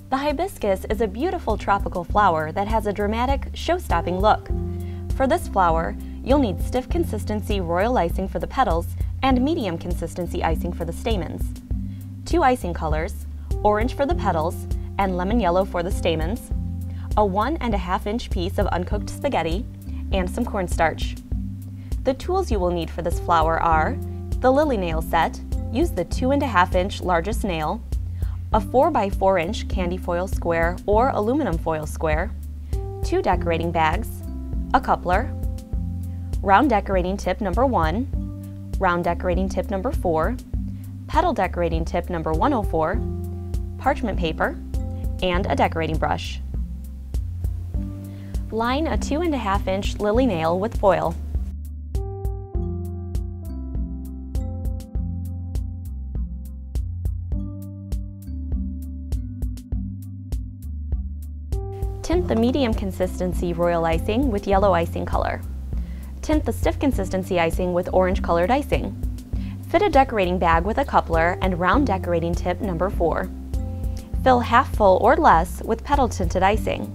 The hibiscus is a beautiful tropical flower that has a dramatic, show-stopping look. For this flower, you'll need stiff consistency royal icing for the petals and medium consistency icing for the stamens. 2 icing colors, orange for the petals and lemon yellow for the stamens, a 1½ inch piece of uncooked spaghetti, and some cornstarch. The tools you will need for this flower are the lily nail set, use the 2½ inch largest nail, a 4 by 4 inch candy foil square or aluminum foil square, 2 decorating bags, a coupler, round decorating tip number 1, round decorating tip number 4, petal decorating tip number 104, parchment paper, and a decorating brush. Line a 2½ inch lily nail with foil. Tint the medium consistency royal icing with yellow icing color. Tint the stiff consistency icing with orange colored icing. Fit a decorating bag with a coupler and round decorating tip number 4. Fill half full or less with petal tinted icing.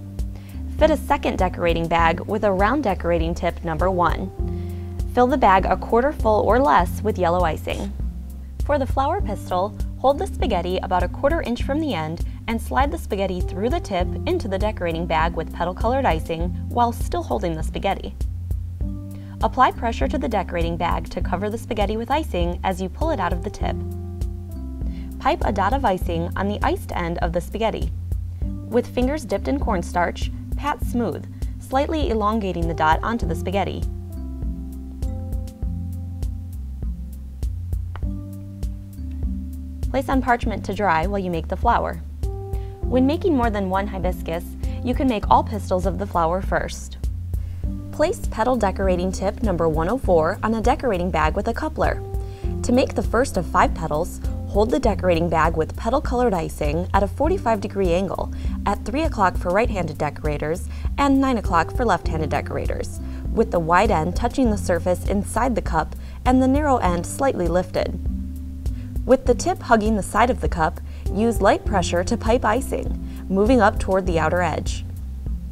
Fit a second decorating bag with a round decorating tip number 1. Fill the bag a quarter full or less with yellow icing. For the flower pistil, hold the spaghetti about a 1/4 inch from the end and slide the spaghetti through the tip into the decorating bag with petal colored icing while still holding the spaghetti. Apply pressure to the decorating bag to cover the spaghetti with icing as you pull it out of the tip. Pipe a dot of icing on the iced end of the spaghetti. With fingers dipped in cornstarch, pat smooth, slightly elongating the dot onto the spaghetti. Place on parchment to dry while you make the flower. When making more than one hibiscus, you can make all pistils of the flower first. Place petal decorating tip number 104 on a decorating bag with a coupler. To make the first of 5 petals, hold the decorating bag with petal colored icing at a 45-degree angle at 3 o'clock for right-handed decorators and 9 o'clock for left-handed decorators, with the wide end touching the surface inside the cup and the narrow end slightly lifted. With the tip hugging the side of the cup, use light pressure to pipe icing, moving up toward the outer edge.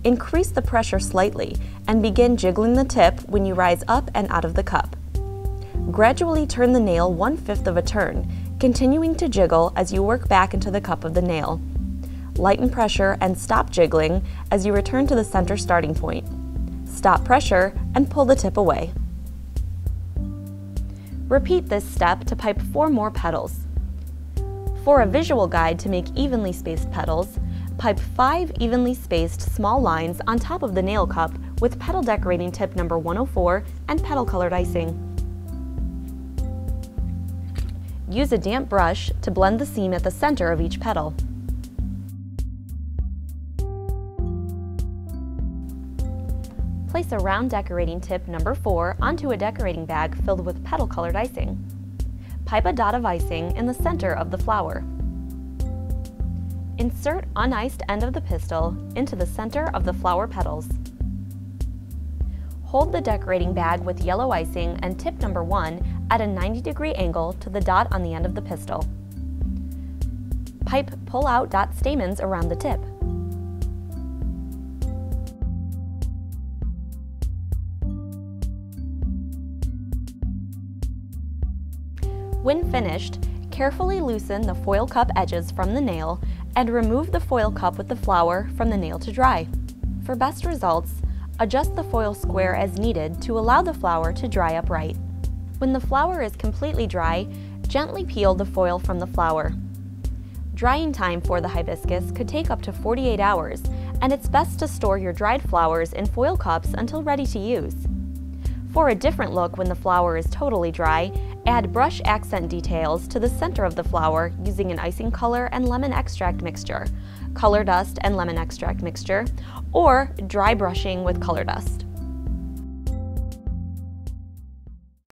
Increase the pressure slightly and begin jiggling the tip when you rise up and out of the cup. Gradually turn the nail 1/5 of a turn, continuing to jiggle as you work back into the cup of the nail. Lighten pressure and stop jiggling as you return to the center starting point. Stop pressure and pull the tip away. Repeat this step to pipe 4 more petals. For a visual guide to make evenly spaced petals, pipe 5 evenly spaced small lines on top of the nail cup with petal decorating tip number 104 and petal colored icing. Use a damp brush to blend the seam at the center of each petal. Place a round decorating tip number 4 onto a decorating bag filled with petal colored icing. Pipe a dot of icing in the center of the flower. Insert uniced end of the pistil into the center of the flower petals. Hold the decorating bag with yellow icing and tip number 1 at a 90-degree angle to the dot on the end of the pistil. Pipe pull-out dot stamens around the tip. When finished, carefully loosen the foil cup edges from the nail and remove the foil cup with the flower from the nail to dry. For best results, adjust the foil square as needed to allow the flower to dry upright. When the flower is completely dry, gently peel the foil from the flower. Drying time for the hibiscus could take up to 48 hours, and it's best to store your dried flowers in foil cups until ready to use. For a different look when the flower is totally dry, add brush accent details to the center of the flower using an icing color and lemon extract mixture, color dust and lemon extract mixture, or dry brushing with color dust.